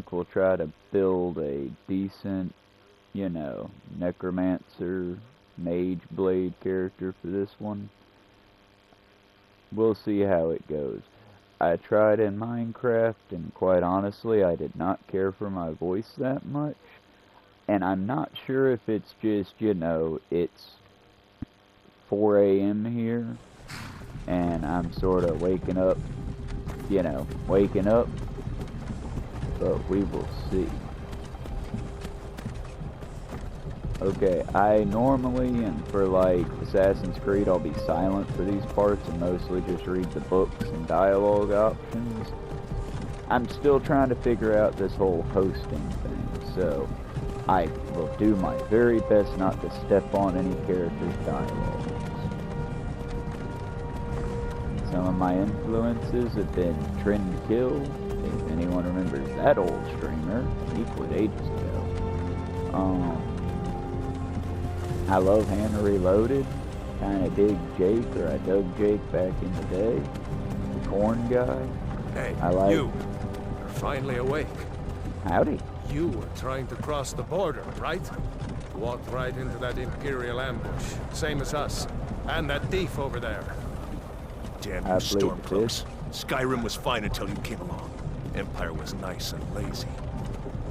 think we'll try to build a decent, you know, necromancer, mage blade character for this one. We'll see how it goes. I tried in Minecraft, and quite honestly, I did not care for my voice that much. And I'm not sure if it's just, you know, it's 4 a.m. here, and I'm sort of waking up, you know, but we will see. Okay, I normally, and for like Assassin's Creed, I'll be silent for these parts and mostly just read the books and dialogue options. I'm still trying to figure out this whole hosting thing, so I will do my very best not to step on any character's dialogues. Some of my influences have been Trend Kill, if anyone remembers that old streamer. He quit ages ago. I love Hammer Reloaded. Kinda dig Jake, or I dug Jake back in the day. The Corn guy. Hey, I like... you. You're finally awake. Howdy. You were trying to cross the border, right? Walked right into that Imperial ambush. Same as us. And that thief over there. Damn you Stormcloaks. Skyrim was fine until you came along. Empire was nice and lazy.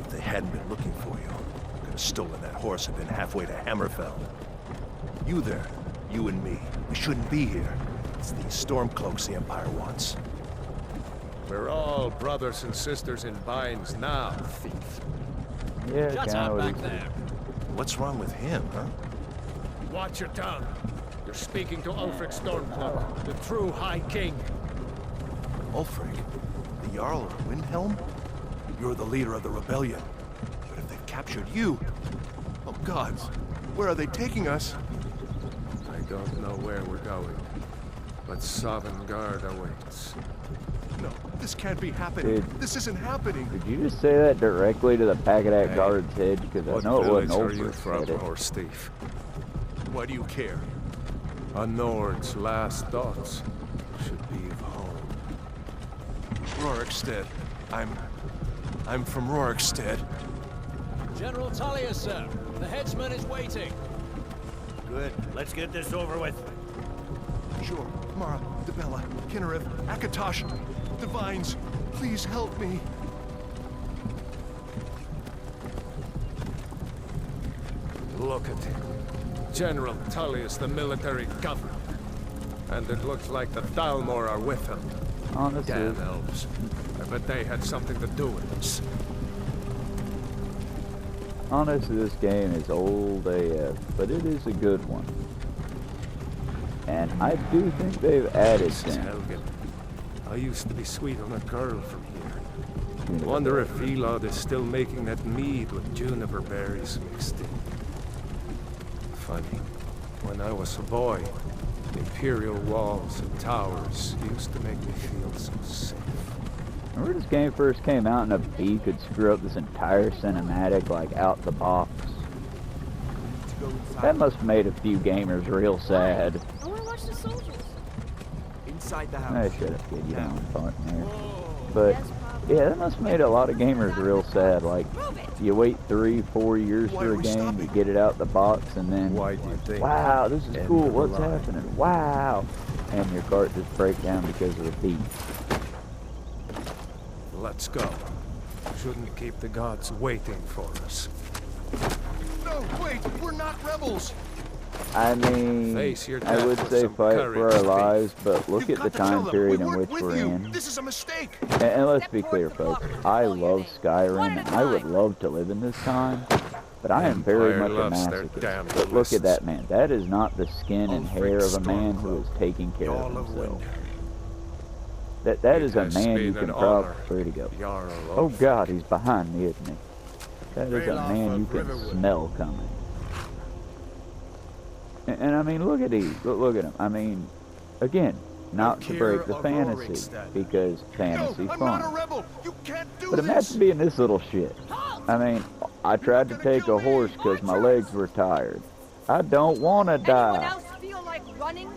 If they hadn't been looking for you, could have stolen that horse and been halfway to Hammerfell. You there, you and me, we shouldn't be here. It's these Stormcloaks the Empire wants. We're all brothers and sisters in binds now, thief. Yeah, Shut up back there. What's wrong with him, huh? Watch your tongue. You're speaking to Ulfric Stormcloak, the true High King. Ulfric? The Jarl of Windhelm? You're the leader of the rebellion. But if they've captured you... Oh gods, where are they taking us? I don't know where we're going, but Sovngarde awaits. No, this can't be happening. Dude, this isn't happening. Did you just say that directly to the Pack-a-Dack guard's head? Because I know it wasn't What village are you Ulfric from, said it. horse thief? Why do you care? A Nord's last thoughts should be of home. Rorikstead. I'm from Rorikstead. General Tullius, sir. The headsman is waiting. Good. Let's get this over with. Sure. Mara, Debella, Kinnereth, Akatosh, Divines, please help me. Look at him. General Tullius, the military governor. And it looks like the Thalmor are with him. Honestly, Damn elves. I bet they had something to do with this. honestly, this game is old AF, but it is a good one. And I do think they've added This is things. Helgen. I used to be sweet on a girl from here. Wonder if Elod is still making that mead with juniper berries mixed in. Funny. When I was a boy, Imperial walls and towers used to make me feel so safe. Remember this game first came out and a bee could screw up this entire cinematic, like, out the box? That must have made a few gamers real sad. I want to watch the soldiers. Inside the I house. shut up, kid. You don't want to talk in there. But, yeah, that must have made a lot of gamers real sad. Like, you wait 3-4 years Why for are a we game stopping? to get it out the box, and then, Why do you think? wow, this is End cool. of the What's line. happening? Wow. And your cart just breaks down because of the beat. Let's go. Shouldn't keep the gods waiting for us. No, wait, we're not rebels. I mean, Face your I death would with say some fight courage, for our thief. lives, but look You've at the got to kill time them. period We in weren't which with we're you. in. This is a mistake. And let's be clear, folks. I love Skyrim, and I would love to live in this time, but I am very Empire much a loves their masochist. damn But look at lists. that man. That is not the skin and hair of a man who is taking care of Jarl of himself. Windhelm. That is It a has man you been can an honor, probably... Where'd he go? Jarl Oh of- God, he's behind me, isn't he? That is a Ralof man you of can Riverwood. smell coming. And I mean, look at these. Look at him. I mean, again, not to break the of fantasy, Rorikstead. because fantasy's No, I'm not a fun. rebel. You can't do But this. imagine being this little shit. I mean, I tried to take a horse because my legs were tired. I don't want to Anyone die. else feel like running?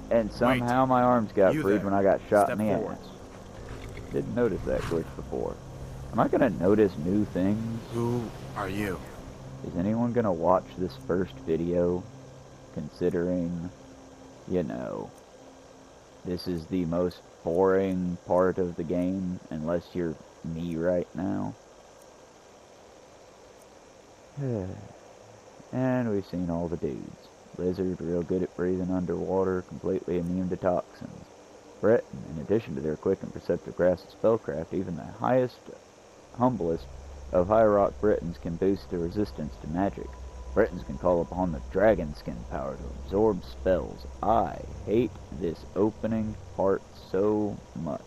And somehow my arms got You freed there. when I got shot Step in the forward. ass. Didn't notice that glitch before. Am I gonna notice new things? Who are you? Is anyone gonna watch this first video, considering, you know, this is the most boring part of the game, unless you're me right now? And we've seen all the dudes. Lizard, real good at breathing underwater, completely immune to toxins. Breton, in addition to their quick and perceptive grasp of spellcraft, even the highest, humblest of High Rock Britons can boost their resistance to magic. Britons can call upon the dragon skin power to absorb spells. I hate this opening part so much.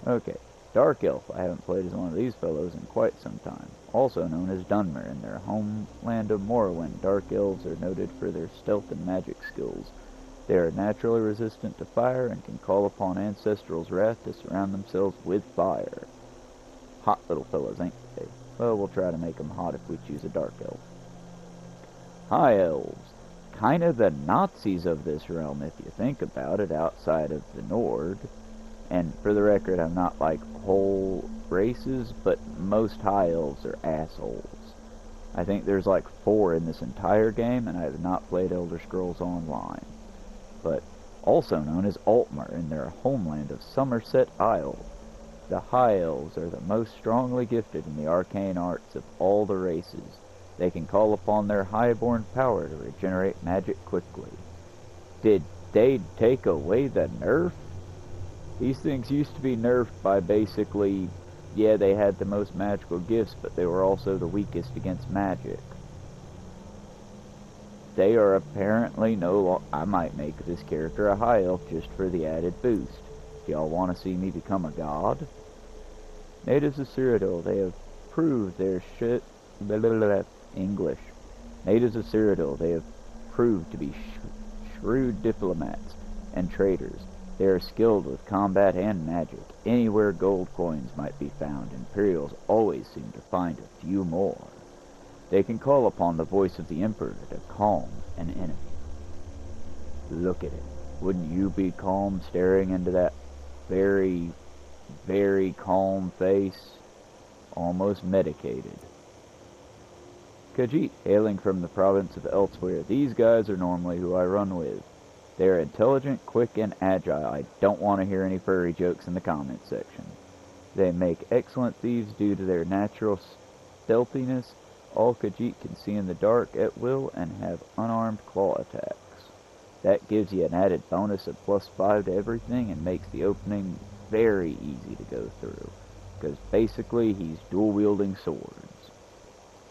Okay, Dark Elf. I haven't played as one of these fellows in quite some time. Also known as Dunmer. In their homeland of Morrowind, Dark Elves are noted for their stealth and magic skills. They are naturally resistant to fire and can call upon Ancestral's wrath to surround themselves with fire. Hot little fellas, ain't they? Well, we'll try to make them hot if we choose a Dark Elf. High Elves. Kind of the Nazis of this realm, if you think about it, outside of the Nord. And for the record, I'm not like whole races, but most High Elves are assholes. I think there's like 4 in this entire game, and I have not played Elder Scrolls Online. But also known as Altmer in their homeland of Somerset Isle. The High Elves are the most strongly gifted in the arcane arts of all the races. They can call upon their highborn power to regenerate magic quickly. Did they take away the nerf? These things used to be nerfed by basically, yeah, they had the most magical gifts, but they were also the weakest against magic. They are apparently no longer. I might make this character a High Elf just for the added boost. Do y'all want to see me become a god? Natives of Cyrodiil, they have proved their shit. English. Natives of Cyrodiil, they have proved to be shrewd diplomats and traders. They are skilled with combat and magic. Anywhere gold coins might be found, Imperials always seem to find a few more. They can call upon the voice of the Emperor to calm an enemy. Look at it. Wouldn't you be calm staring into that very, very calm face? Almost medicated. Khajiit, hailing from the province of Elsewhere. These guys are normally who I run with. They are intelligent, quick, and agile. I don't want to hear any furry jokes in the comments section. They make excellent thieves due to their natural stealthiness. All Khajiit can see in the dark at will and have unarmed claw attacks. That gives you an added bonus of +5 to everything and makes the opening very easy to go through. Because basically he's dual-wielding swords.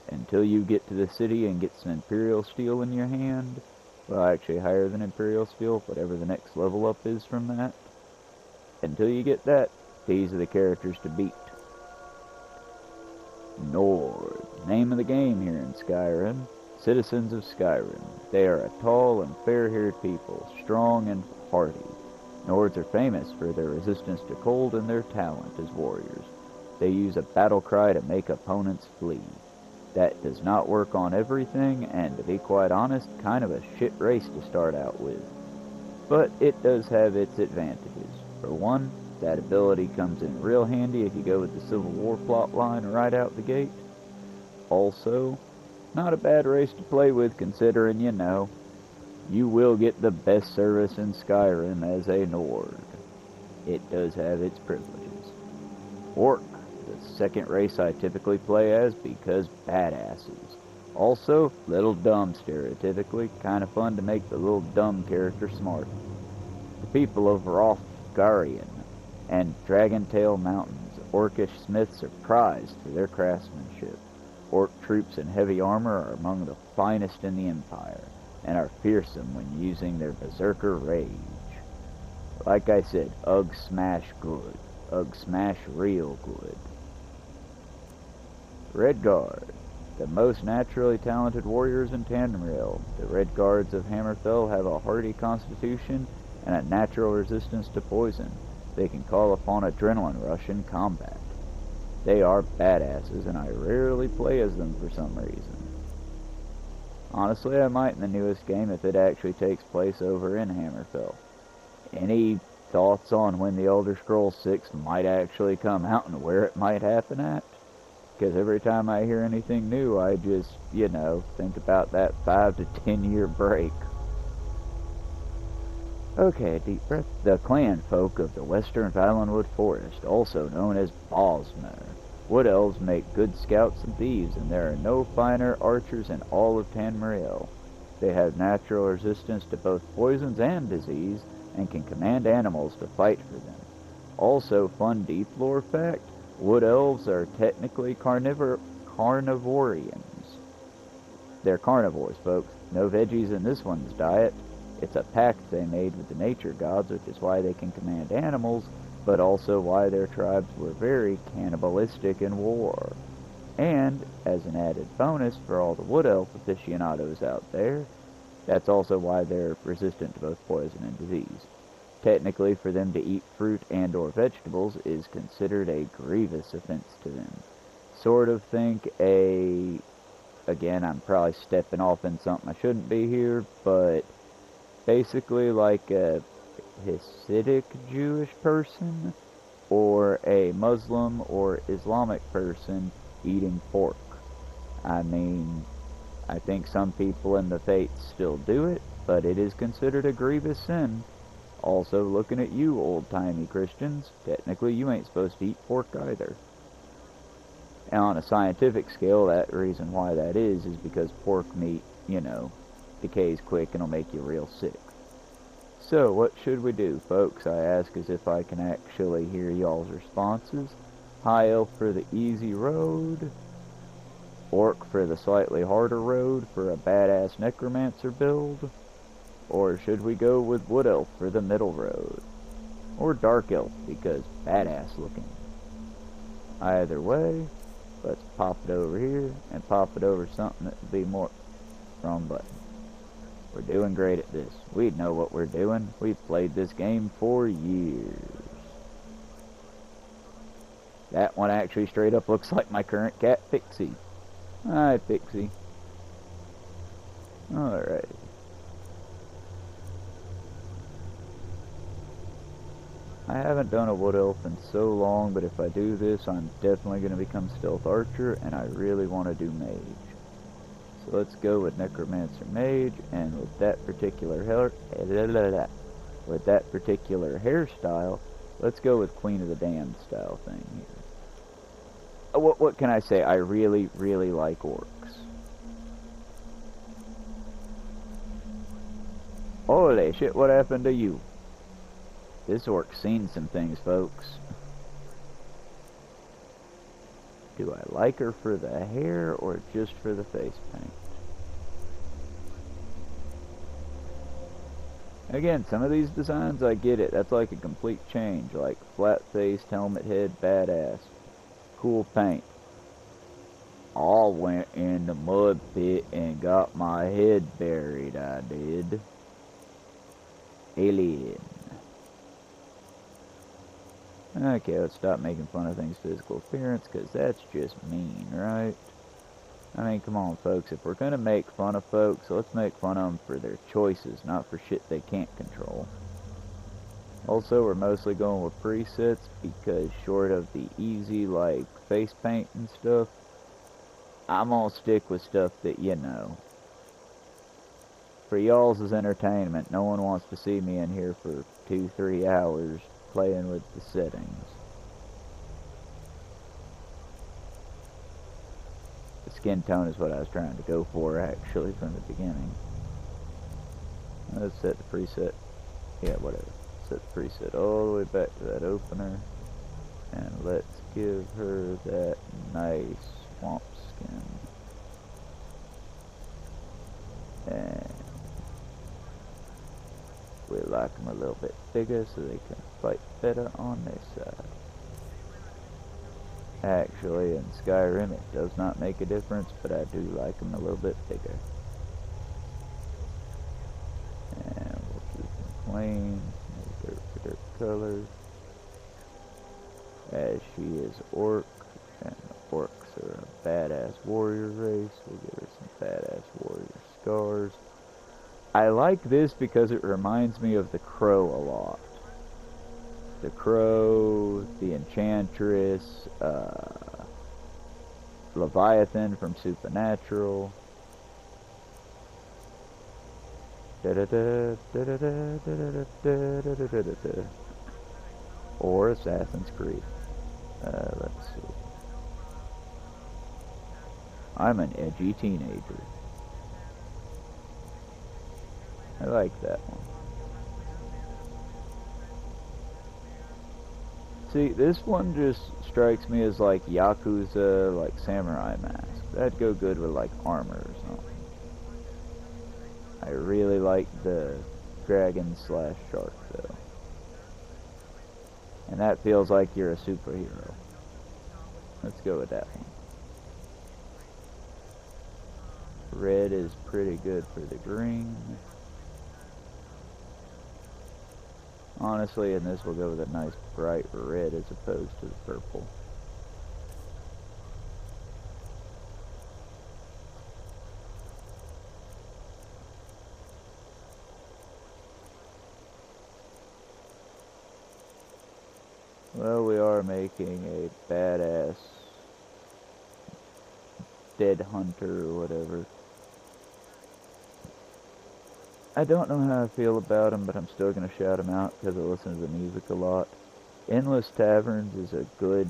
Until you get to the city and get some Imperial Steel in your hand. Well, actually higher than Imperial Steel, whatever the next level up is from that. Until you get that, these are the characters to beat. Nord. Name of the game here in Skyrim. Citizens of Skyrim. They are a tall and fair-haired people, strong and hardy. Nords are famous for their resistance to cold and their talent as warriors. They use a battle cry to make opponents flee. That does not work on everything, and to be quite honest, kind of a shit race to start out with. But it does have its advantages. For one, that ability comes in real handy if you go with the Civil War plotline right out the gate. Also, not a bad race to play with considering, you know, you will get the best service in Skyrim as a Nord. It does have its privileges. Orc. The second race I typically play as because badasses. Also, little dumb stereotypically, kind of fun to make the little dumb character smart. The people of Rothgarian and Dragontail Mountains, Orcish smiths are prized for their craftsmanship. Orc troops in heavy armor are among the finest in the Empire, and are fearsome when using their berserker rage. Like I said, ugh smash good. Ugh smash real good. Redguard, the most naturally talented warriors in Tamriel. The Redguards of Hammerfell have a hardy constitution and a natural resistance to poison. They can call upon adrenaline rush in combat. They are badasses, and I rarely play as them for some reason. Honestly, I might in the newest game if it actually takes place over in Hammerfell. Any thoughts on when the Elder Scrolls 6 might actually come out and where it might happen at? Because every time I hear anything new, I just, you know, think about that 5 to 10 year break. Okay, deep breath. The clan folk of the Western Valenwood Forest, also known as Bosmer. Wood elves make good scouts and thieves, and there are no finer archers in all of Tamriel. They have natural resistance to both poisons and disease, and can command animals to fight for them. Also, fun deep lore fact, wood elves are technically carnivorians. They're carnivores, folks. No veggies in this one's diet. It's a pact they made with the nature gods, which is why they can command animals, but also why their tribes were very cannibalistic in war. And, as an added bonus for all the wood elf aficionados out there, that's also why they're resistant to both poison and disease. Technically, for them to eat fruit and or vegetables is considered a grievous offense to them. Sort of think again, I'm probably stepping off in something I shouldn't be here, but basically like a Hasidic Jewish person or a Muslim or Islamic person eating pork. I mean, I think some people in the faith still do it, but it is considered a grievous sin. Also, looking at you old-timey Christians, technically you ain't supposed to eat pork either. And on a scientific scale, that reason why that is because pork meat, you know, decays quick and will make you real sick. So, what should we do, folks? I ask as if I can actually hear y'all's responses. High elf for the easy road. Orc for the slightly harder road for a badass necromancer build. Or should we go with wood elf for the middle road? Or dark elf because badass looking. Either way, let's pop it over here and pop it over something that would be more... Wrong button. We're doing great at this. We know what we're doing. We've played this game for years. That one actually straight up looks like my current cat, Pixie. Hi, Pixie. Alright. I haven't done a wood elf in so long, but if I do this, I'm definitely going to become stealth archer, and I really want to do mage. So let's go with necromancer mage, and with that particular hairstyle, let's go with Queen of the Damned style thing here. What can I say? I really, really like orcs. Holy shit, what happened to you? This orc's seen some things, folks. Do I like her for the hair or just for the face paint? Again, some of these designs, I get it. That's like a complete change. Like flat-faced, helmet head, badass. Cool paint. I went in the mud pit and got my head buried, I did. Alien. Okay, let's stop making fun of things' physical appearance, because that's just mean, right? I mean, come on, folks. If we're going to make fun of folks, let's make fun of them for their choices, not for shit they can't control. Also, we're mostly going with presets, because short of the easy, like, face paint and stuff, I'm going to stick with stuff that, you know. For y'all's entertainment, no one wants to see me in here for 2-3 hours playing with the settings. The skin tone is what I was trying to go for actually from the beginning. Let's set the preset. Yeah, whatever. Set the preset all the way back to that opener. And let's give her that nice swamp skin. And we like them a little bit bigger so they can fight better on this side. Actually, in Skyrim it does not make a difference, but I do like them a little bit bigger. And we'll keep them clean, no dirt for dirt colors. As she is orc, and the orcs are a badass warrior race, we'll give her some badass warrior scars. I like this because it reminds me of the Crow a lot. the Crow, the Enchantress, Leviathan from Supernatural. Or Assassin's Creed. Let's see. I'm an edgy teenager. I like that one. See, this one just strikes me as like Yakuza, like Samurai Mask. That'd go good with like armor or something. I really like the dragon / shark though. And that feels like you're a superhero. Let's go with that one. Red is pretty good for the green. Honestly, and this will go with a nice bright red as opposed to the purple. Well, we are making a badass dead hunter or whatever. I don't know how I feel about him, but I'm still going to shout him out because I listen to the music a lot. Endless Taverns is a good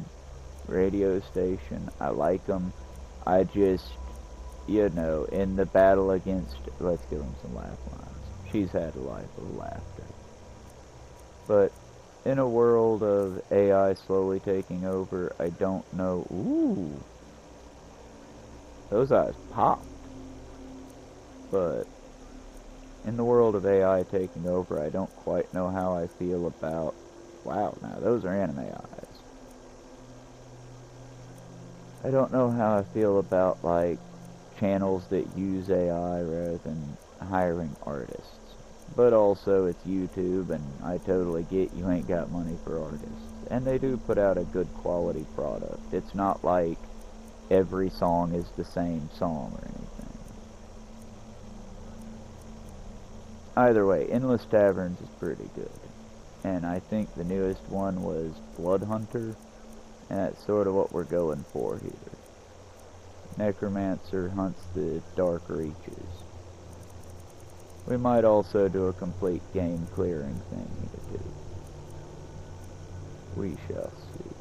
radio station. I like them. I just, you know, in the battle against, let's give him some laugh lines. She's had a life of laughter. But in a world of AI slowly taking over, I don't know. Ooh. Those eyes popped. But in the world of AI taking over, I don't quite know how I feel about... Wow, now those are anime eyes. I don't know how I feel about, like, channels that use AI rather than hiring artists. But also, it's YouTube, and I totally get you ain't got money for artists. And they do put out a good quality product. It's not like every song is the same song or anything. Either way, Endless Taverns is pretty good. And I think the newest one was Blood Hunter, and that's sort of what we're going for here. Necromancer hunts the dark reaches. We might also do a complete game clearing thing here too. We shall see.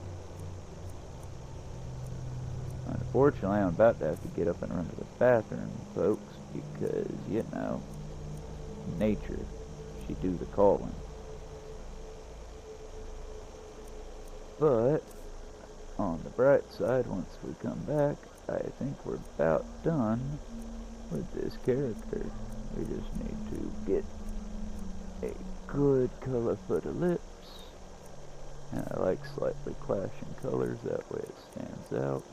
Unfortunately, I'm about to have to get up and run to the bathroom, folks, because, you know, nature, she do the calling. But on the bright side, once we come back, I think we're about done with this character. We just need to get a good color for the lips. And I like slightly clashing colors, that way it stands out.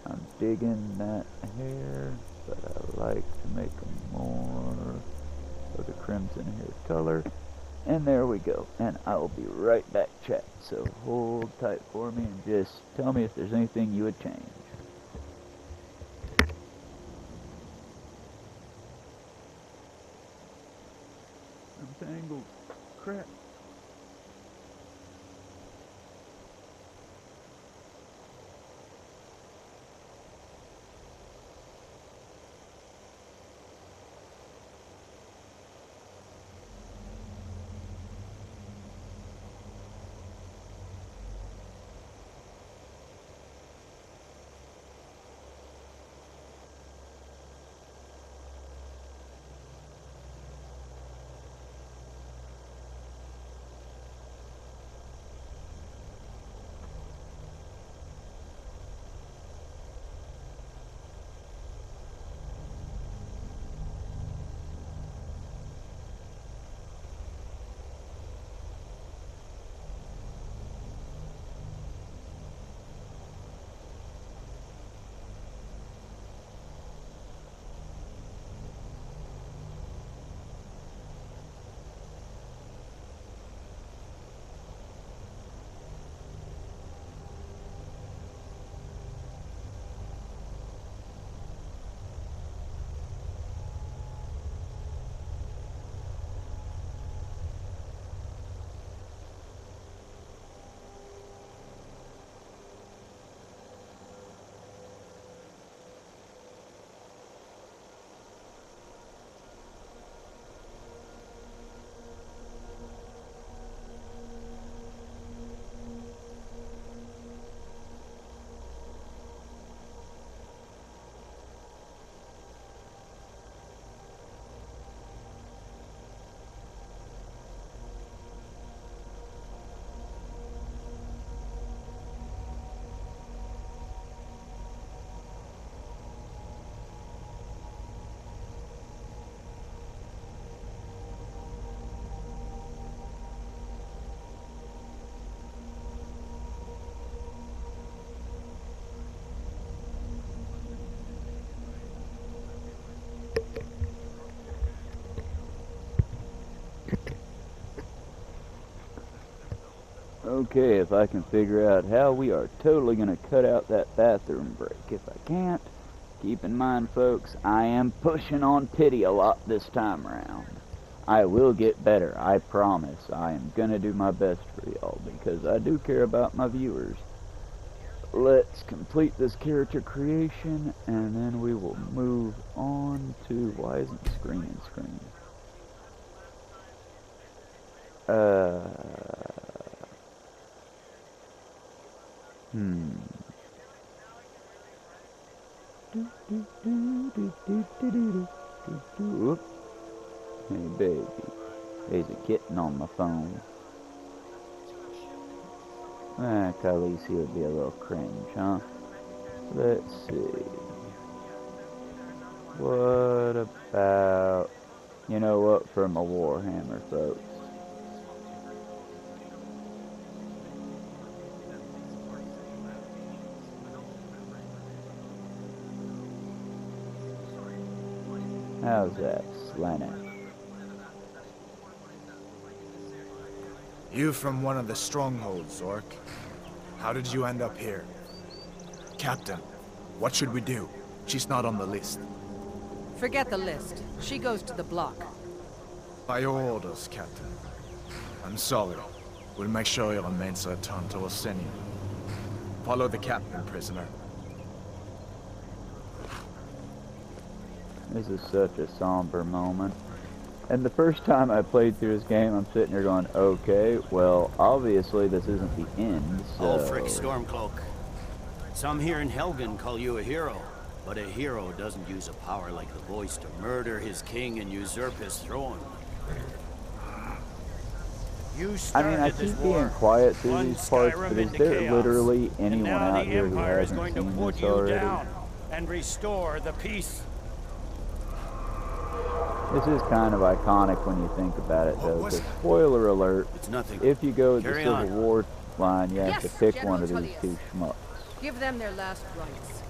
I'm digging that hair, but I like to make them more of the crimson hair color. And there we go. And I will be right back, chat. So hold tight for me and just tell me if there's anything you would change. I'm tangled. Crap. Okay, if I can figure out how, we are totally going to cut out that bathroom break. If I can't, keep in mind, folks, I am pushing on titty a lot this time around. I will get better, I promise. I am going to do my best for y'all because I do care about my viewers. Let's complete this character creation, and then we will move on to... Why isn't screen? Whoop. Hey, baby. There's a kitten on my phone. Khaleesi would be a little cringe, huh? Let's see. What about... You know what? From a Warhammer, folks. How's that, Slana? You from one of the strongholds, Orc. How did you end up here? Captain, what should we do? She's not on the list. Forget the list. She goes to the block. By your orders, Captain. I'm sorry. We'll make sure your remains are returned to Orsinian. Follow the captain, prisoner. This is such a somber moment. And the first time I played through this game, I'm sitting here going, okay, well, obviously this isn't the end, so... Ulfric Stormcloak. Some here in Helgen call you a hero, but a hero doesn't use a power like the voice to murder his king and usurp his throne. I mean, I keep being quiet through these parts, but is there literally anyone out here who hasn't seen this already? And restore the peace. This is kind of iconic when you think about it, though, because spoiler alert, It's nothing. if you go with the Carry Civil on. War line, you have to Yes, pick General one of these Tullius. two schmucks. Give them their last rites.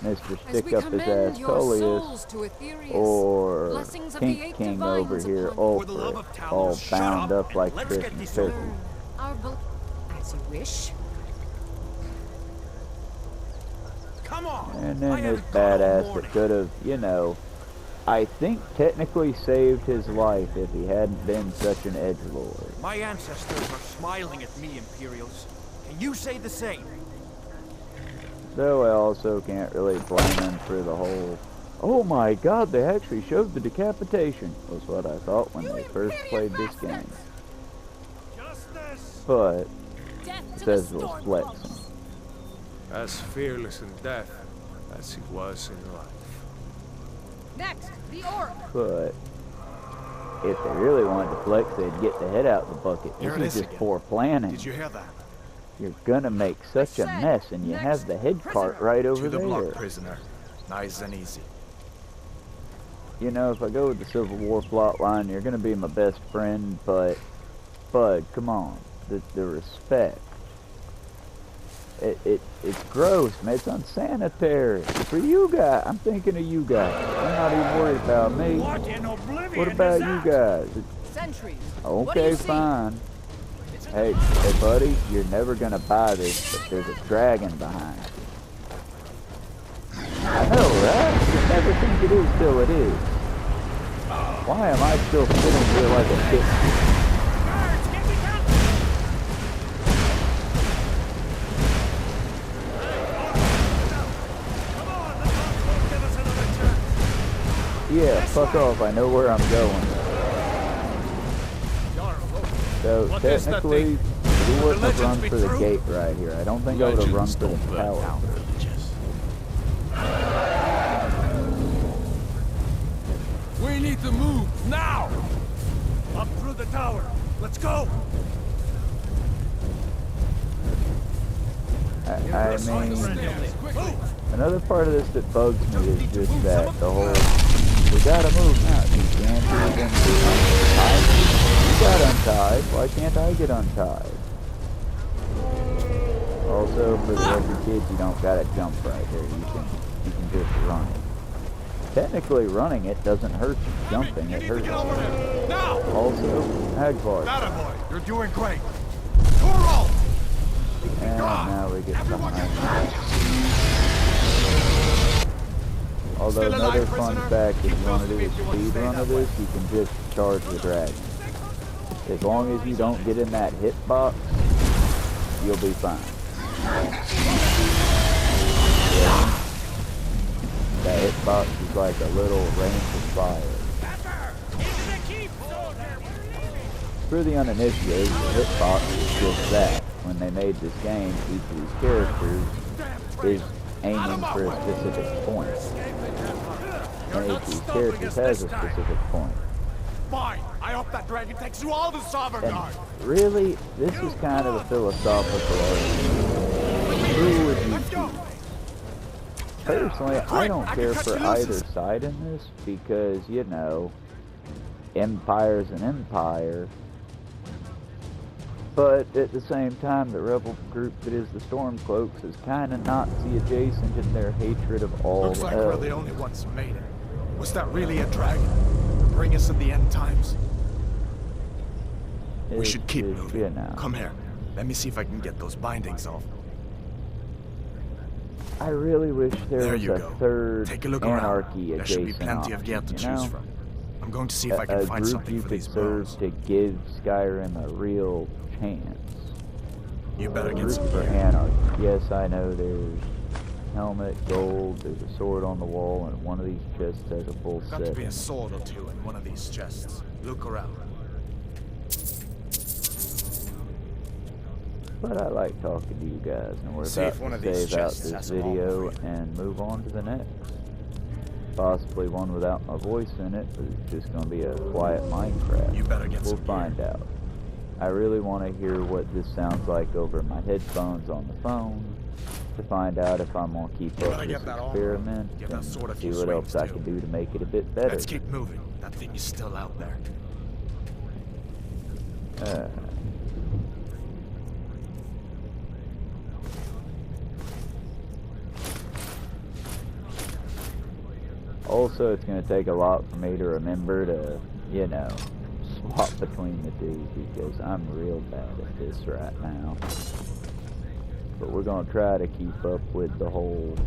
Mr. As we Stick Up His commend Ass your Tullius, souls to Aetherius, or blessings of the Pink eight King over divines here, upon you. For the love of Ulfric, Talos, all shut bound up up like and let's get Christmas this turkey. over. Our as you wish. Come on! And I then this haven't gone all badass morning. that could have, you know, I think technically saved his life if he hadn't been such an edgelord. My ancestors are smiling at me, Imperials. Can you say the same? Though I also can't really blame him for the whole, oh my god, they actually showed the decapitation, was what I thought when they first played this game. Justice! But, Death it to says the we'll storm flex cloaks. him. As fearless in death as he was in life. Next, the orc. But, if they really wanted to flex, they'd get the head out the bucket. Here This it is is just again. poor planning. Did you hear that? You're gonna make such a said, mess, and you next, have the head cart prisoner. right over To the block, there. prisoner. Nice and easy. You know, if I go with the Civil War plotline, you're gonna be my best friend, but, Bud, come on, the respect. It's gross, man. It's unsanitary. For you guys, I'm thinking of you guys. I'm not even worried about me. What in oblivion What is about that? you guys? Sentries. What do Okay, you see? fine. Hey, buddy, you're never gonna buy this, but there's a dragon behind it. I know, right? You never think it is till it is. Why am I still sitting here like a kid? Guards, get me down! Come on, the Gods will give us another chance. Yeah, fuck off, I know where I'm going. So, What is that technically, thing? we wouldn't have legends run be for the true? gate right here. I don't think I would have run for the tower. We need to move now! Up through the tower. Let's go! I mean, Move! another part of this that bugs me is just that the whole, we gotta move now. You can't even be untied. You got untied, why can't I get untied? Also, for the other kids, you don't gotta jump right here. You can just run it. Technically, running it doesn't hurt you. Jumping it hurts you. Now! Also, Hagvar. Attaboy, you're doing great. Toro! And now we get behind. Although another fun fact, if you want to do a speed run of this, you can just charge the dragon. As long as you don't get in that hitbox, you'll be fine. Yeah. That hitbox is like a little range of fire. For the uninitiated, the hitbox is just that. When they made this game, each of these characters is aiming for a specific point. And each of these characters has a specific point. Fine. I hope that dragon takes you all to Sovngarde. Really, this is kind of a philosophical argument. Who would you choose? Personally, I don't care for either side in this because, you know, empire's an empire. But at the same time, the rebel group that is the Stormcloaks is kind of Nazi adjacent in their hatred of all Looks like we're the only ones who made it. Was that really a dragon? Bring us to the end times? We should keep moving. You know. Come here. Let me see if I can get those bindings off. I really wish there was a go. third Take a look anarchy around. There should be adjacent plenty of gear to choose from. I'm going to see if I can find something for these bones. A group you could serve to give Skyrim a real chance. You better get some for gear. anarchy. Yes, I know there's helmet, gold, there's a sword on the wall, and one of these chests has a full set. Got to be a sword or two in one of these chests. Look around. But I like talking to you guys, and we're about to save out this video and move on to the next. Possibly one without my voice in it, but it's just going to be a quiet Minecraft. You better get We'll find out. I really want to hear what this sounds like over my headphones on the phone to find out if I'm going to keep up this experiment and see what else I can do to make it a bit better. Let's keep moving. That thing is still out there. Also, it's going to take a lot for me to remember to, you know, swap between the two because I'm real bad at this right now. But we're going to try to keep up with the whole...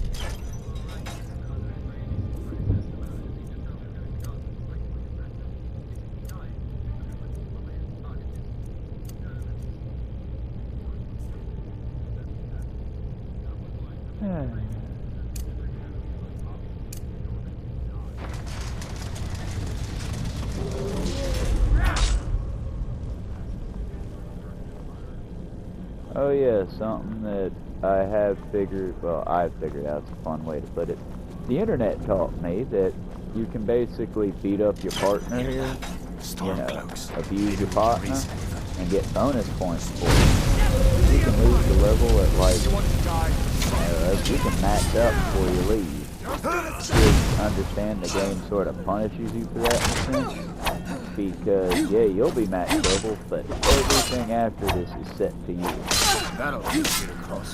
Oh yeah, something that I have figured, well, I've figured out, it's a fun way to put it. The internet taught me that you can basically beat up your partner here, you know, abuse your partner, and get bonus points for it. You can lose the level at like, you can max out before you leave. Just understand the game sort of punishes you for that in a sense. Because, yeah, you'll be max level, but everything after this is set to you. That'll get across.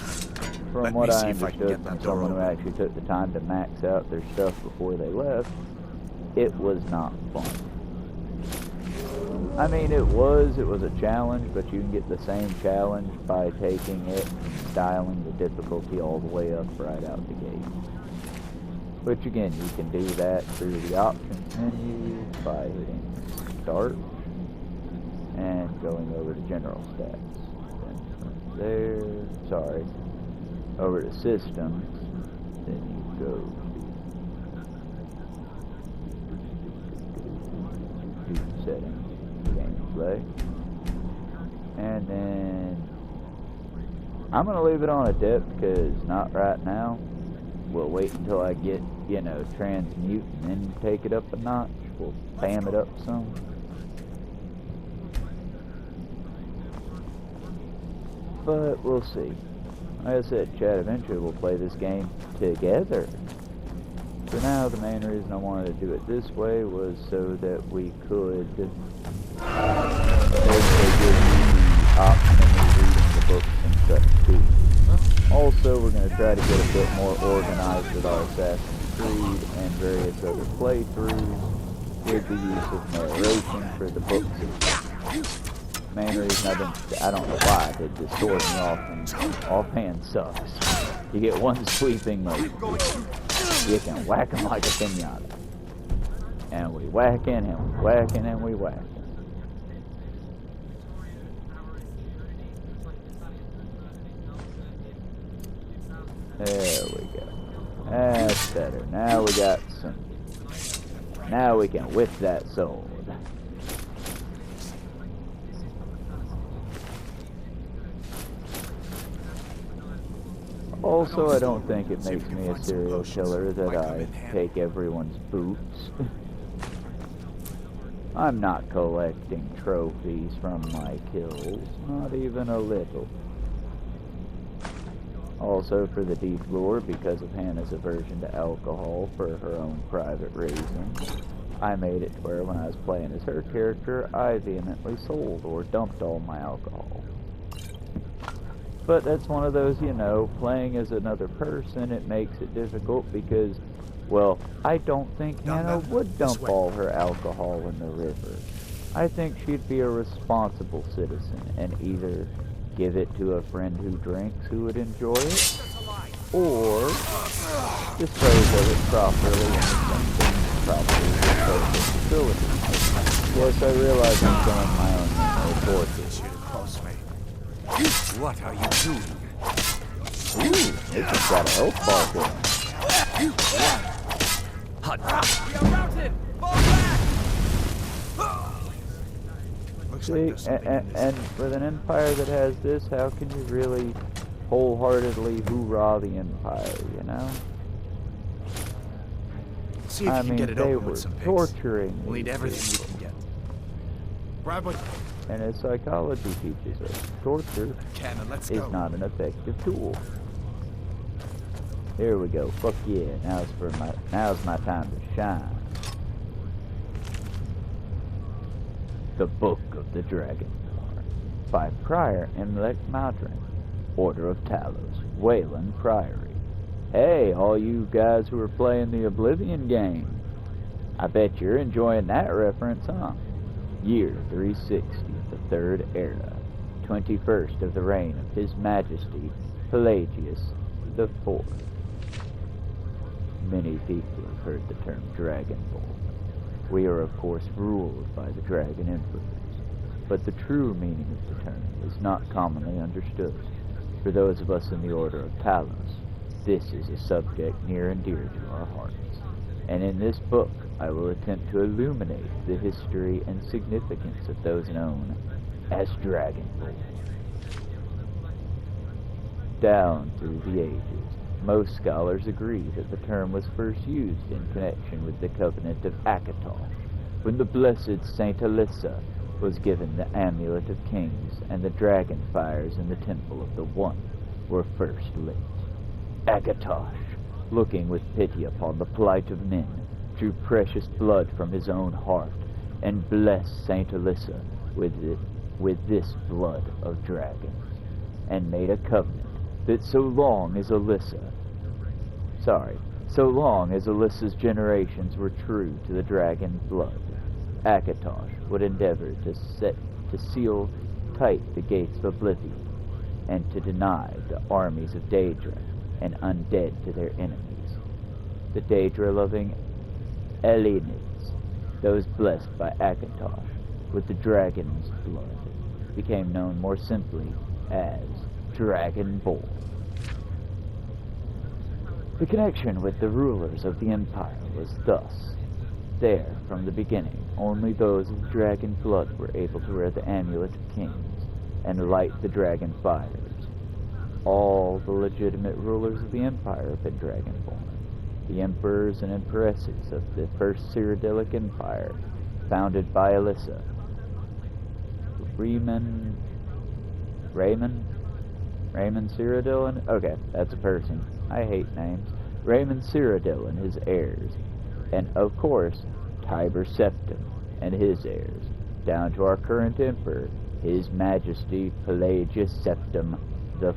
From what I understood from someone who actually took the time to max out their stuff before they left, it was not fun. I mean, it was a challenge, but you can get the same challenge by taking it and dialing the difficulty all the way up right out the gate. Which again, you can do that through the options menu by hitting start and going over to general stats. Then from there, over to systems, then you go to settings, gameplay, and then I'm going to leave it on adept because not right now. We'll wait until I get, you know, transmute and then take it up a notch. We'll spam it up some. But we'll see. Like I said, Chad, eventually we'll play this game together. For now, the main reason I wanted to do it this way was so that we could basically give you the option of reading the books and such too. Also, we're going to try to get a bit more organized with our Assassin's Creed and various other playthroughs with the use of narration for the books. main reason I don't know why I did this sword and offhand sucks. You get one sweeping motion. You can whack them like a pinata. And we whacking and we whacking and we whacking. There we go. That's better. Now we got some. Now we can whip that sword. Also, I don't think it makes me a serial killer that I take everyone's boots. I'm not collecting trophies from my kills, not even a little. Also, for the deep lore, because of Hannah's aversion to alcohol for her own private reasons, I made it to where when I was playing as her character, I vehemently sold or dumped all my alcohol. But that's one of those, you know, playing as another person, it makes it difficult because, well, I don't think Hannah would dump all her alcohol in the river. I think she'd be a responsible citizen and either give it to a friend who drinks who would enjoy it, or dispose of it properly in something properly disposed of facility. Yes, I realize I'm showing my own resources. What are you doing? Ooh, this has got a health bar going. We are routed! Fall back! See, and with an empire that has this, how can you really wholeheartedly hoorah the empire, you know? See if I you can mean, get it they over were with some pigs. torturing We'll need these everything people. we can get. Grab what And as psychology teaches us, torture can and let's is go. not an effective tool. Here we go. Fuck yeah. Now's my time to shine. The Book of the Dragonborn by Prior Imlek Madrin, Order of Talos, Wayland Priory. Hey, all you guys who are playing the Oblivion game. I bet you're enjoying that reference, huh? Year 360 of the Third Era, 21st of the reign of His Majesty Pelagius IV. Many people have heard the term Dragonborn. We are of course ruled by the Dragon Emperors, but the true meaning of the term is not commonly understood. For those of us in the Order of Talos, this is a subject near and dear to our hearts. And in this book, I will attempt to illuminate the history and significance of those known as Dragonborn. Down through the ages, most scholars agree that the term was first used in connection with the Covenant of Akatosh, when the blessed Saint Alyssa was given the Amulet of Kings and the dragon fires in the Temple of the One were first lit. Akatosh, looking with pity upon the plight of men, drew precious blood from his own heart, and blessed Saint Alyssa with this blood of dragons, and made a covenant that so long as Alyssa's generations were true to the dragon blood, Akatosh would endeavor to seal tight the gates of oblivion, and to deny the armies of Daedra and undead to their enemies. The Daedra-loving Elenids, those blessed by Akatosh with the dragon's blood, became known more simply as Dragonborn. The connection with the rulers of the Empire was thus. There, from the beginning, only those of dragon blood were able to wear the Amulet of Kings and light the dragon fires. All the legitimate rulers of the Empire have been Dragonborn. The emperors and empresses of the First Cyrodiilic Empire, founded by Alyssa. Raymond Cyrodiil? Okay, that's a person. I hate names. Raymond Cyrodiil and his heirs. And, of course, Tiber Septim and his heirs, down to our current emperor, His Majesty Pelagius Septim IV.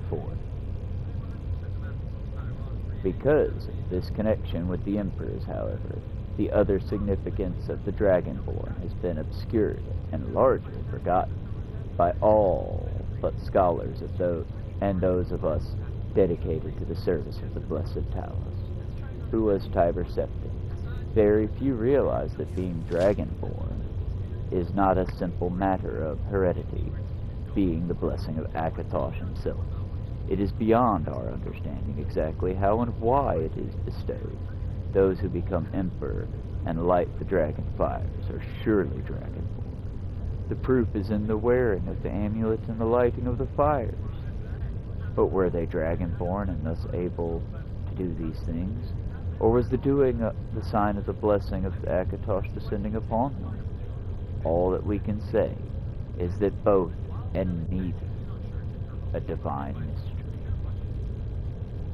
Because of this connection with the emperors, however, the other significance of the Dragonborn has been obscured and largely forgotten. by all but scholars of those, and those of us dedicated to the service of the Blessed Talos. Who was Tiber Septim? Very few realize that being dragonborn is not a simple matter of heredity, being the blessing of Akatosh himself. It is beyond our understanding exactly how and why it is bestowed. Those who become emperor and light the dragon fires are surely dragonborn. The proof is in the wearing of the amulets and the lighting of the fires. But were they dragonborn and thus able to do these things? Or was the doing the sign of the blessing of the Akatosh descending upon them? All that we can say is that both and neither, a divine mystery.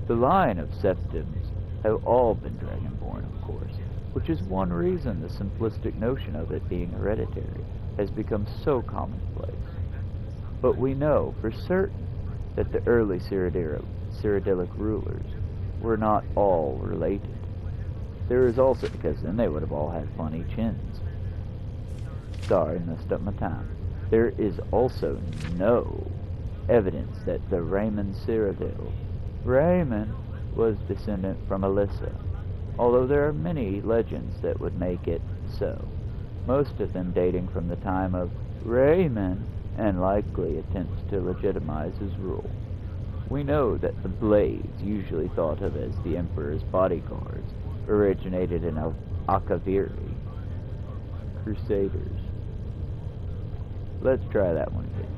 The line of Septims have all been dragonborn, of course, which is one reason the simplistic notion of it being hereditary has become so commonplace. But we know for certain that the early Cyrodiilic rulers were not all related. There is also, because then they would have all had funny chins. Sorry, messed up my time. There is also no evidence that the Raymond Cyrodiil, Raymond, was descendant from Alyssa, although there are many legends that would make it so, most of them dating from the time of Raymond and likely attempts to legitimize his rule. We know that the Blades, usually thought of as the Emperor's bodyguards, originated in Akaviri, Crusaders. Let's try that one again.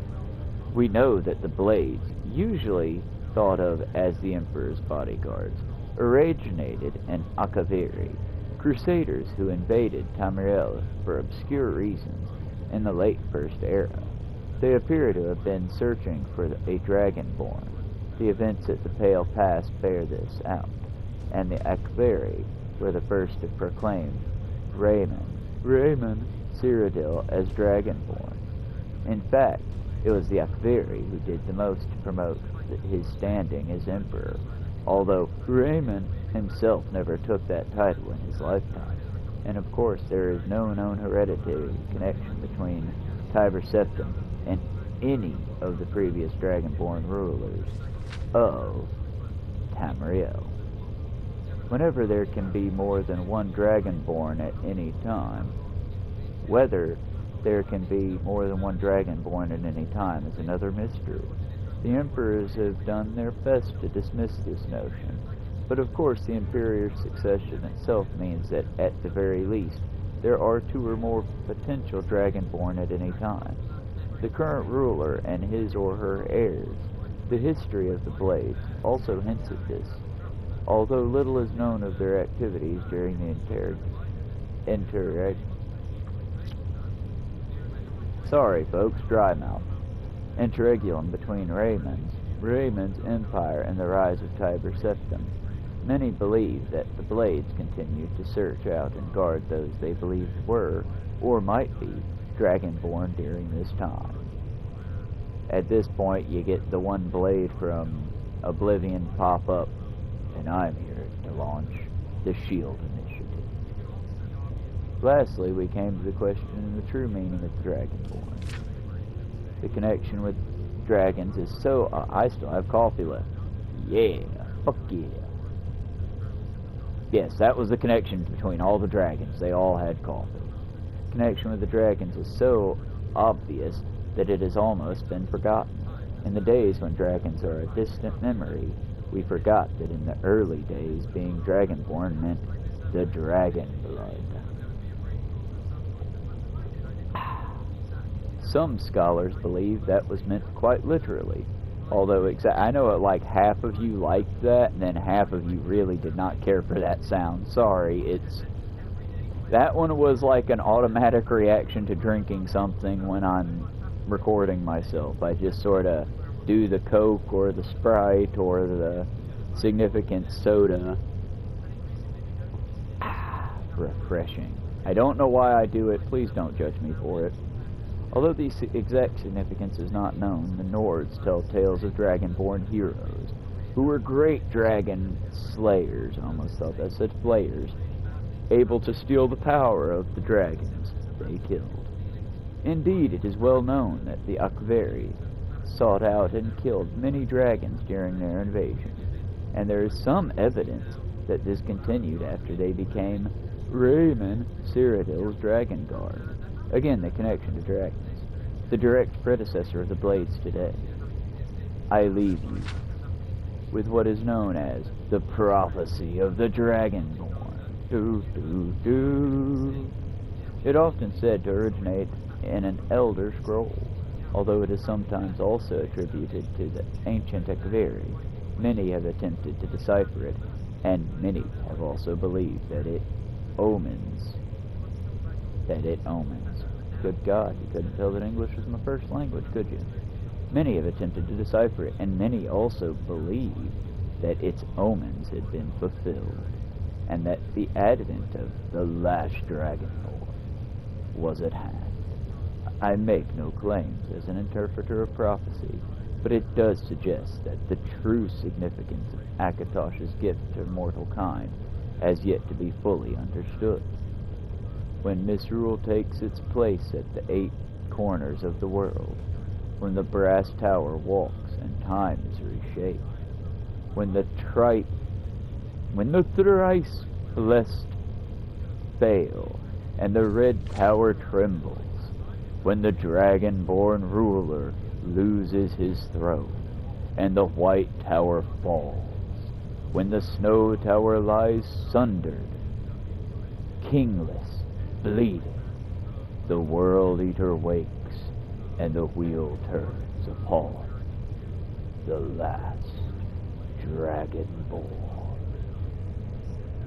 We know that the Blades, usually thought of as the Emperor's bodyguards, originated in Akaviri, Crusaders who invaded Tamriel for obscure reasons in the late First Era. They appear to have been searching for a dragonborn. The events at the Pale Pass bear this out, and the Akaviri were the first to proclaim Raymond Cyrodiil as dragonborn. In fact, it was the Akaviri who did the most to promote his standing as emperor, although Raymond himself never took that title in his lifetime. And of course, there is no known hereditary connection between Tiber Septim and any of the previous dragonborn rulers of Tamriel. Whenever there can be more than one dragonborn at any time, whether there can be more than one dragonborn at any time is another mystery. The emperors have done their best to dismiss this notion, but of course the imperial succession itself means that at the very least there are two or more potential dragonborn at any time. The current ruler and his or her heirs. The history of the Blades also hints at this, although little is known of their activities during the interregulum between Raymond's empire and the rise of Tiber Septim. Many believe that the Blades continued to search out and guard those they believed were, or might be, dragonborn during this time. At this point, you get the one Blade from Oblivion pop up, and I'm here to launch the Shield Initiative. Lastly, we came to the question of the true meaning of dragonborn. The connection with dragons is so... I still have coffee left. Yeah, fuck yeah. Yes, that was the connection between all the dragons. They all had coffee. Connection with the dragons is so obvious that it has almost been forgotten. In the days when dragons are a distant memory, we forgot that in the early days being dragonborn meant the dragon blood. Some scholars believe that was meant quite literally, although I know like half of you liked that, and then half of you really did not care for that sound. Sorry, that one was like an automatic reaction to drinking something when I'm recording myself. I just sort of do the Coke or the Sprite or the significant soda. Refreshing. I don't know why I do it. Please don't judge me for it. Although the exact significance is not known, the Nords tell tales of dragonborn heroes who were great dragon slayers, I almost thought that said flayers, able to steal the power of the dragons they killed. Indeed, it is well known that the Akveri sought out and killed many dragons during their invasion, and there is some evidence that this continued after they became Rayman Cyrodiil's Dragon Guard. Again, the connection to dragons, the direct predecessor of the Blades today. I leave you with what is known as the prophecy of the Dragonborn. Do, do, do. It often said to originate in an Elder Scroll, although it is sometimes also attributed to the ancient Akveri. Many have attempted to decipher it, and many have also believed that it omens. Good God, you couldn't tell that English was my first language, could you? Many have attempted to decipher it, and many also believe that its omens had been fulfilled, and that the advent of the last Dragonborn was at hand. I make no claims as an interpreter of prophecy, but it does suggest that the true significance of Akatosh's gift to mortal kind has yet to be fully understood. When misrule takes its place at the 8 corners of the world, when the brass tower walks and time is reshaped, when the thrice blessed fail and the red tower trembles, when the dragon-born ruler loses his throne and the white tower falls, when the snow tower lies sundered, kingless, bleeding, the World Eater wakes and the wheel turns upon the last Dragonborn.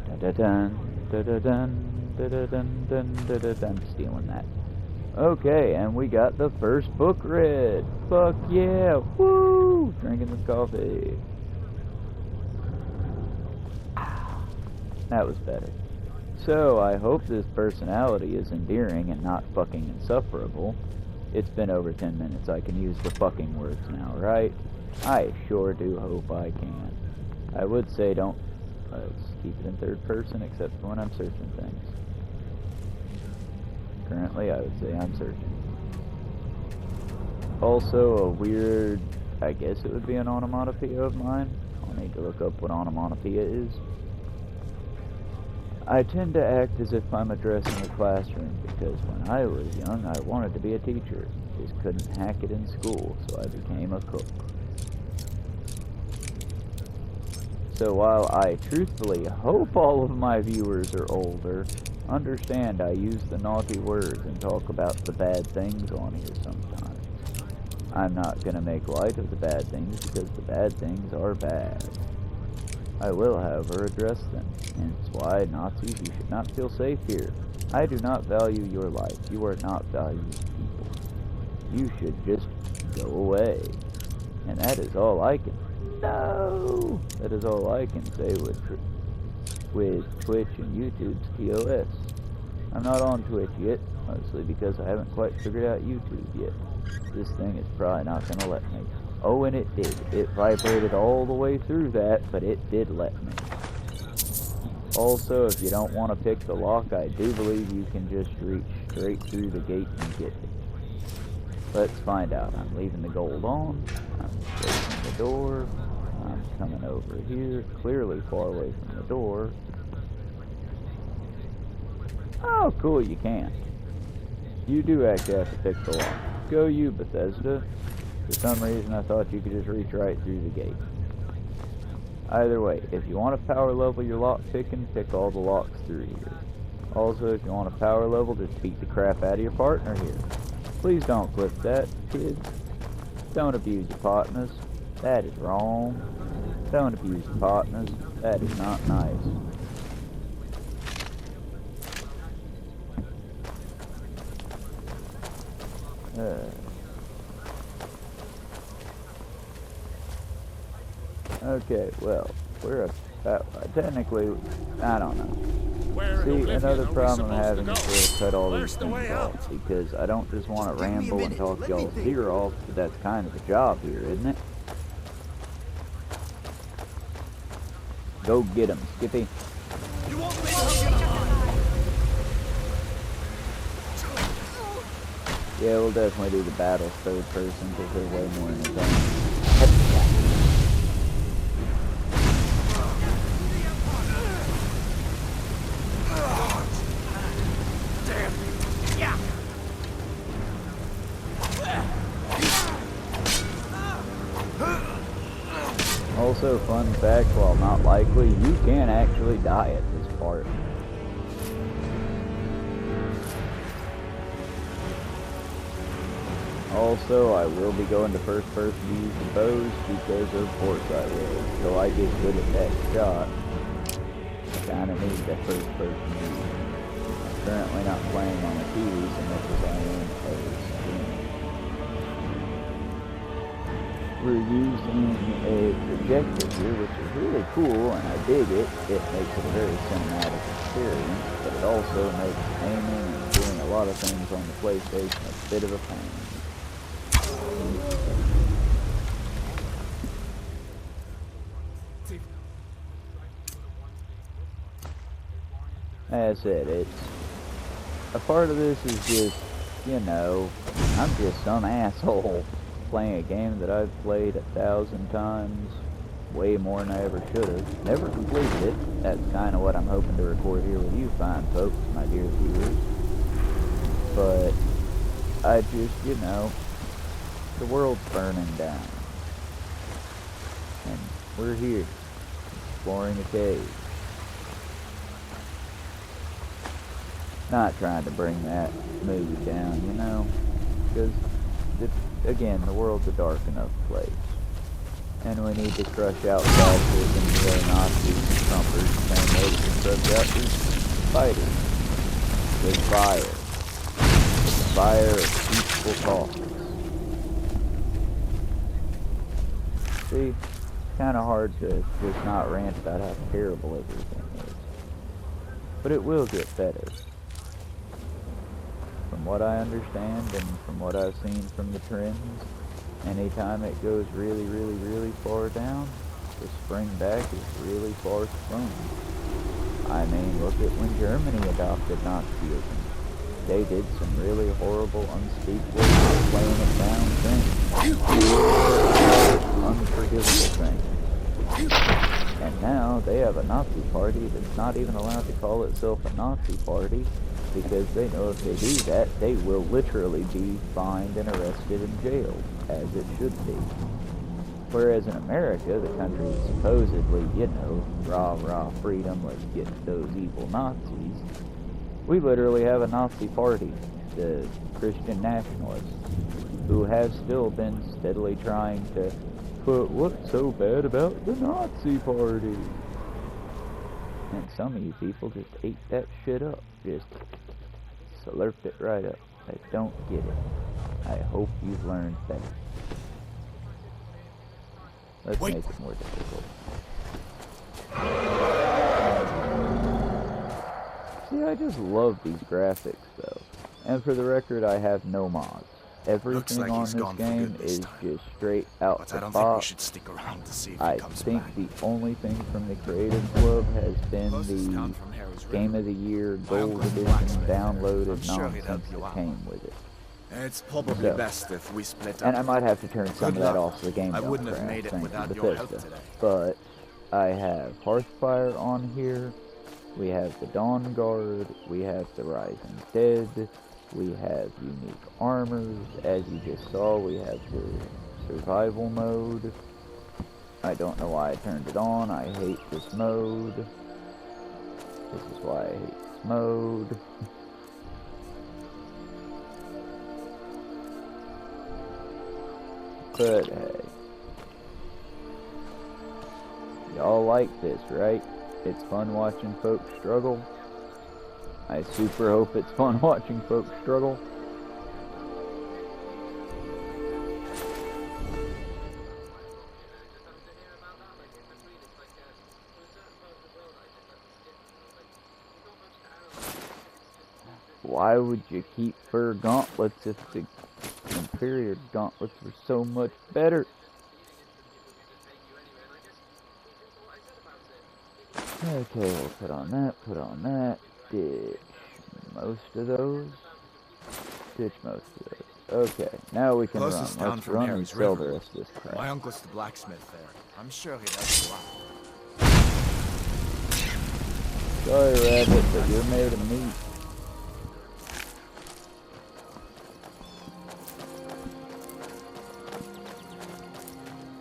Da-da-dun, da-da-dun, da-da-dun, da-da-dun. I'm stealing that. Okay, and we got the first book read. Fuck yeah! Woo! Drinking the coffee. That was better. So, I hope this personality is endearing and not fucking insufferable. It's been over 10 minutes. I can use the fucking words now, right? I sure do hope I can. I would say don't keep it in third person except for when I'm searching things. Currently, I would say I'm searching. Also, a weird, I guess it would be an onomatopoeia of mine. I'll need to look up what onomatopoeia is. I tend to act as if I'm addressing a classroom because when I was young, I wanted to be a teacher. Just couldn't hack it in school, so I became a cook. So while I truthfully hope all of my viewers are older, understand I use the naughty words and talk about the bad things on here sometimes. I'm not going to make light of the bad things because the bad things are bad. I will, however, address them, hence why, Nazis, you should not feel safe here. I do not value your life. You are not valued people. You should just go away. And that is all I can... No! That is all I can say with Twitch and YouTube's TOS. I'm not on Twitch yet, mostly because I haven't quite figured out YouTube yet. This thing is probably not going to let me. Oh, and it did. It vibrated all the way through that, but it did let me. Also, if you don't want to pick the lock, I do believe you can just reach straight through the gate and get it. Let's find out. I'm leaving the gold on. I'm closing the door. I'm coming over here, clearly far away from the door. Oh, cool, you can't. You do actually have to pick the lock. Go you, Bethesda. For some reason, I thought you could just reach right through the gate. Either way, if you want to power level your lock picking, pick all the locks through here. Also, if you want to power level, just beat the crap out of your partner here. Please don't clip that, kids. Don't abuse your partners. That is wrong. Don't abuse your partners. That is not nice. Okay, well, we're about, technically, I don't know. See, another problem I'm having is to cut all these things off, because I don't just want to ramble and talk y'all's ear off, but that's kind of the job here, isn't it? Go get him, Skippy. You won't be Yeah, we'll definitely do the battle third person because they're way more entertaining. Also, fun fact, while not likely, you can actually die at this part. Also, I will be going to first person to use the bows because of course I will. Until I get good at that shot, I kinda need that first person use. I'm currently not playing on a TV so much as I am a screen. We're using a projector here, which is really cool, and I dig it. It makes it a very cinematic experience, but it also makes aiming and doing a lot of things on the PlayStation a bit of a pain. As I said, it's a part of this is just, you know, I'm just some asshole playing a game that I've played 1,000 times, way more than I ever should have. Never completed it. That's kind of what I'm hoping to record here with you fine folks, my dear viewers. But I just, you know, the world's burning down. And we're here, exploring a cave. Not trying to bring that mood down, you know, because, again, the world's a dark enough place. And we need to crush out fascism, neo-Nazis, and Trumpers, the same way we can crush out these fighters. With fire. The fire of peaceful causes. See, it's kind of hard to just not rant about how terrible everything is. But it will get better. From what I understand and from what I've seen from the trends, anytime it goes really, really, really far down, the spring back is really far sprung. I mean, look at when Germany adopted Nazism. They did some really horrible, unspeakable, not playing it down things. Unforgivable things. And now they have a Nazi party that's not even allowed to call itself a Nazi party because they know if they do that, they will literally be fined and arrested and jailed, as it should be. Whereas in America, the country is supposedly, you know, rah, freedom, let's get those evil Nazis. We literally have a Nazi party, the Christian nationalists, who have still been steadily trying to put what's so bad about the Nazi party. And some of you people just ate that shit up, just slurped it right up. I don't get it. I hope you've learned better. Let's make it more difficult. See, I just love these graphics, though. And for the record, I have no mods. Everything like on this game is just straight out the box. I don't think we should stick around to see if he comes back. I think the only thing from the Creative Club has been the Game of the Year Gold Edition downloaded nonsense that came with it. It's probably best if we split up. And I might have to turn some of that off so the game I don't wouldn't have crash, made it without your help today. But I have Hearthfire on here. We have the Dawn Guard. We have the Rising Dead. We have unique armors. As you just saw, we have the survival mode. I don't know why I turned it on. I hate this mode. This is why I hate this mode. But hey, y'all like this, right? It's fun watching folks struggle. I super hope it's fun watching folks struggle. Why would you keep fur gauntlets if the inferior gauntlets were so much better? Okay, we'll put on that, ditch most of those, ditch most of those. Okay, now we can run. Closest town Let's from run here and is sell the Riverwood. rest of this crap. My uncle's the blacksmith there. I'm sure he'd help you out. Sorry, Rabbit, but you're made of meat.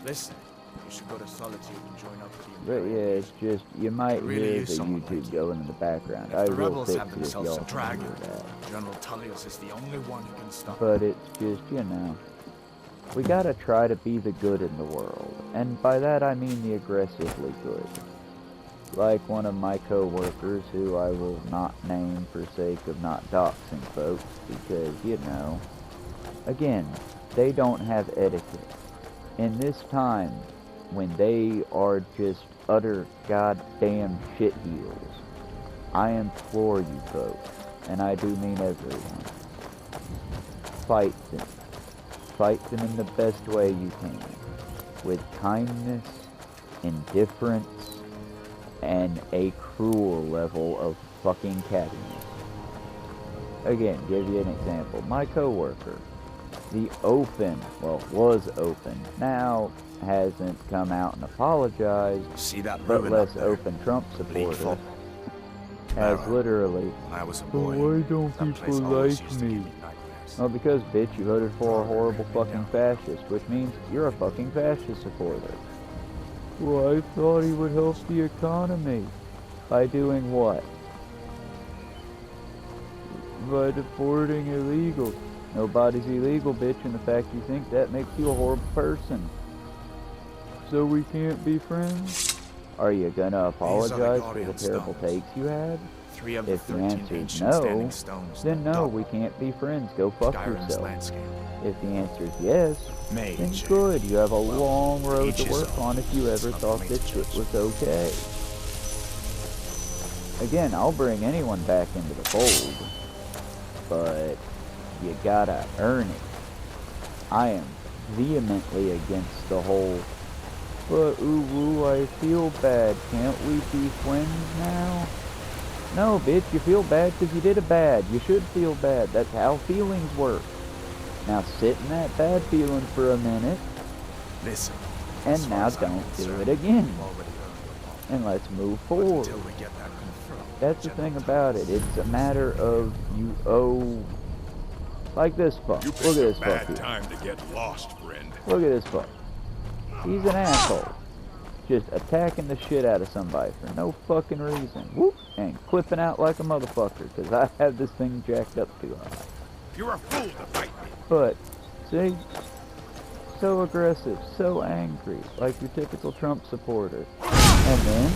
Listen, you should go to Solitude and join up with the But yeah, Imperials. it's just, you might Really hear is the someone YouTube like you. going in the background. If I the will rebels fix have it if themselves y'all a can dragon, hear that. General Tullius is the only one who can stop. But it's just, you know, we gotta try to be the good in the world. And by that I mean the aggressively good. Like one of my co-workers, who I will not name for sake of not doxing folks, because, you know, again, they don't have etiquette. In this time, when they are just utter goddamn shitheels, I implore you folks, and I do mean everyone, fight them. Fight them in the best way you can, with kindness, indifference, and a cruel level of fucking cattiness. Again, give you an example. My coworker, the open, well, was open, now hasn't come out and apologized, See that but ruin less up there? open Trump Bleak supporter, Fall. has Barrow. literally, When I was a "But boy, why don't that place people always like used to give me?" me nightmares. Well, because, bitch, you voted for a horrible fucking fascist, which means you're a fucking fascist supporter. Well, I thought he would help the economy. By doing what? By deporting illegals. Nobody's illegal, bitch, and the fact you think that makes you a horrible person. So we can't be friends? Are you gonna apologize for the Gregorian terrible stones. takes you had? 3 of the If the 13 answer is ancient standing no, stones then that no, dot we can't be friends. Go fuck Skyrim's yourself. landscape. If the answer is yes, then Mage. good. You have a long road each to his work own. on if you It's ever not thought for me to this shit judge. was okay. Again, I'll bring anyone back into the fold, but you gotta earn it. I am vehemently against the whole, but ooh, I feel bad. Can't we be friends now? No, bitch, you feel bad because you did a bad. You should feel bad. That's how feelings work. Now sit in that bad feeling for a minute, Listen. and as far now as I'm don't do concerned, it again. you've already earned your pardon. And let's move But forward. until we get that confirmed, That's the General thing about it. Tullius- It's a matter of you owe... Like this fuck. You Look at picked this a fuck bad here. time to get lost, friend. Look at this fuck. He's an asshole. Just attacking the shit out of somebody for no fucking reason. Whoop! And clipping out like a motherfucker, because I have this thing jacked up too high. You're a fool to fight me. But, see? So aggressive, so angry, like your typical Trump supporter. And then,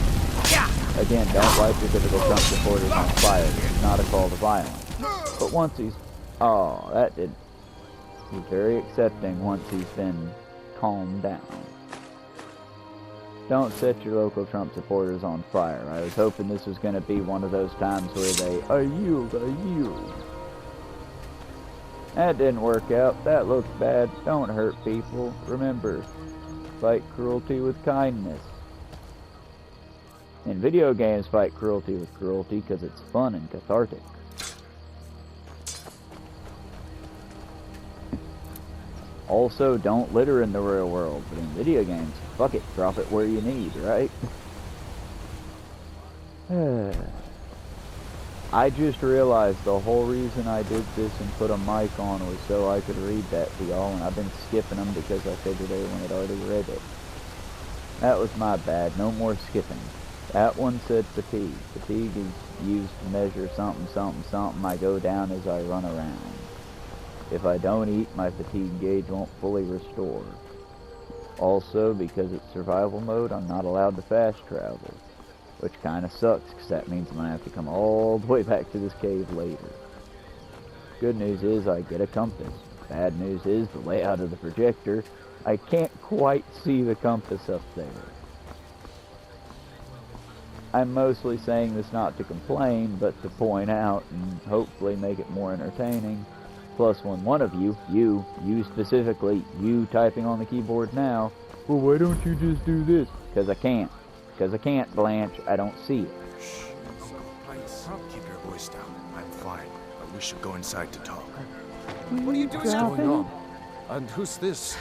again, don't light your typical Trump supporters on fire. It's not a call to violence. But once he's... Oh, that did... He's very accepting once he's been calmed down. Don't set your local Trump supporters on fire. I was hoping this was going to be one of those times where they, I yield. That didn't work out. That looks bad. Don't hurt people. Remember, fight cruelty with kindness. In video games, fight cruelty with cruelty because it's fun and cathartic. Also, don't litter in the real world, but in video games, fuck it, drop it where you need, right? I just realized the whole reason I did this and put a mic on was so I could read that to y'all, and I've been skipping them because I figured everyone had already read it. That was my bad, no more skipping. That one said fatigue. Fatigue is used to measure something, something, something. I go down as I run around. If I don't eat, my fatigue gauge won't fully restore. Also, because it's survival mode, I'm not allowed to fast travel. Which kinda sucks, because that means I'm gonna have to come all the way back to this cave later. Good news is I get a compass. Bad news is the layout of the projector. I can't quite see the compass up there. I'm mostly saying this not to complain, but to point out and hopefully make it more entertaining. Plus, when one of you specifically, you typing on the keyboard now, well, why don't you just do this? Because I can't. Because I can't, Blanche. I don't see it. Shh, Uncle Price. this? Keep your voice down. I'm fine, but we should go inside to talk. What are you doing What's now? going on? And who's this?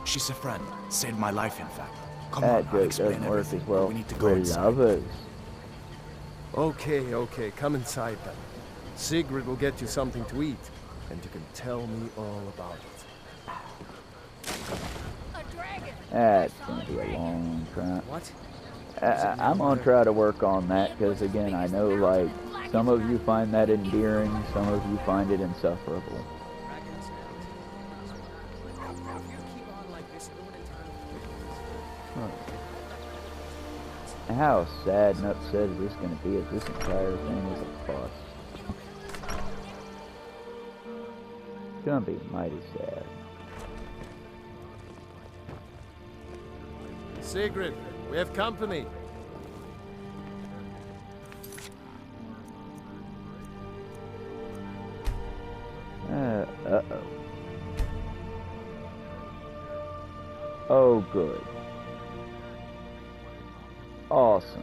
She's a friend. Saved my life, in fact. Come That on, I'll joke explain doesn't work everything. as well We need to go with inside. lovers. Okay, come inside then. Sigrid will get you something to eat, and you can tell me all about it. A dragon. That's gonna be a long time. What? I'm gonna try to work on that because again, I know like some of you find that endearing, some of you find it insufferable. How sad and upset is this gonna be if this entire thing is a bust? It's gonna be mighty sad. Sigrid, we have company. Uh-oh. Oh, good. Awesome.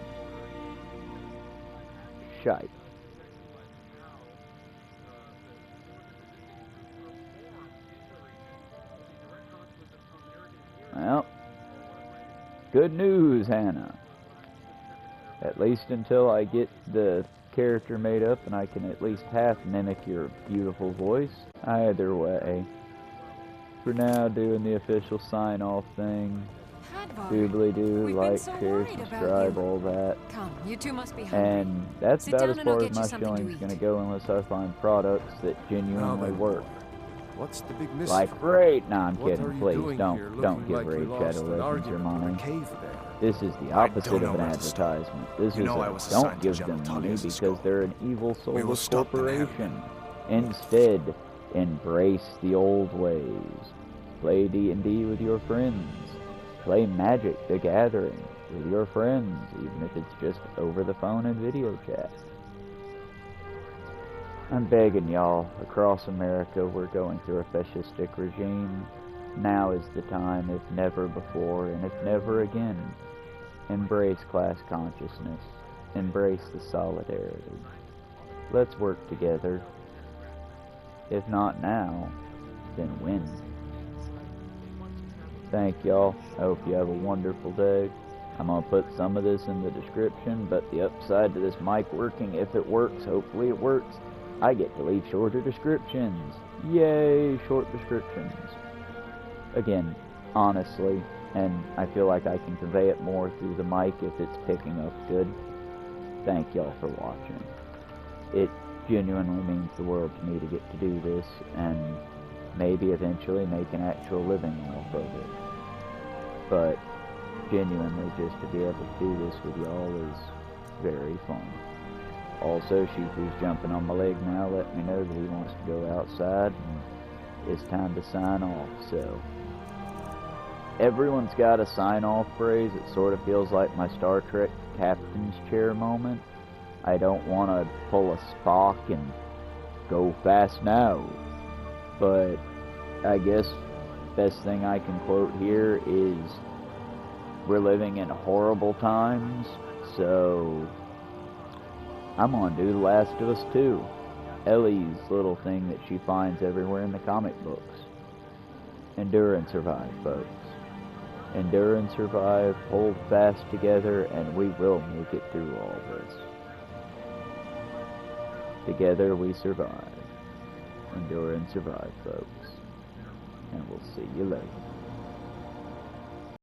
Shite. Well, good news, Hannah. At least until I get the character made up and I can at least half mimic your beautiful voice. Either way. For now, doing the official sign-off thing. Doodly-doo, We've been like, so share, worried about subscribe, you. all that. Come, you two must be hungry. And that's Sit about down as and I'll far get as you my something to showing's eat. gonna go unless I find products that Now genuinely then, work. boy, what's the big mystery? Like raid. Nah, I'm What are kidding. you Please doing don't here give looking like Raid you lost Shadow an Legends your argument money. with a cave bear? This is the I opposite don't of know an where to start. advertisement. This You is know I a was don't assigned to give General them money Tullius' because skull. they're an evil We will soulless stop them here. corporation. Instead, embrace the old ways. Play D&D with your friends. Play Magic the Gathering with your friends, even if it's just over the phone and video chat. I'm begging y'all, across America we're going through a fascistic regime. Now is the time, if never before, and if never again. Embrace class consciousness. Embrace the solidarity. Let's work together. If not now, then when? Thank y'all. I hope you have a wonderful day. I'm going to put some of this in the description, but the upside to this mic working, if it works, hopefully it works, I get to leave shorter descriptions. Yay, short descriptions. Again, honestly, and I feel like I can convey it more through the mic if it's picking up good. Thank y'all for watching. It genuinely means the world to me to get to do this, and maybe eventually make an actual living off of it. But genuinely, just to be able to do this with y'all is very fun. Also, Shifu's jumping on my leg now, letting me know that he wants to go outside, and it's time to sign off, so. Everyone's got a sign-off phrase. It sort of feels like my Star Trek captain's chair moment. I don't want to pull a Spock and go fast now. But I guess best thing I can quote here is, we're living in horrible times, so I'm gonna do The Last of Us 2. Ellie's little thing that she finds everywhere in the comic books. Endure and survive, folks. Endure and survive, hold fast together, and we will make it through all this. Together we survive. Endure and survive, folks. And we'll see you later.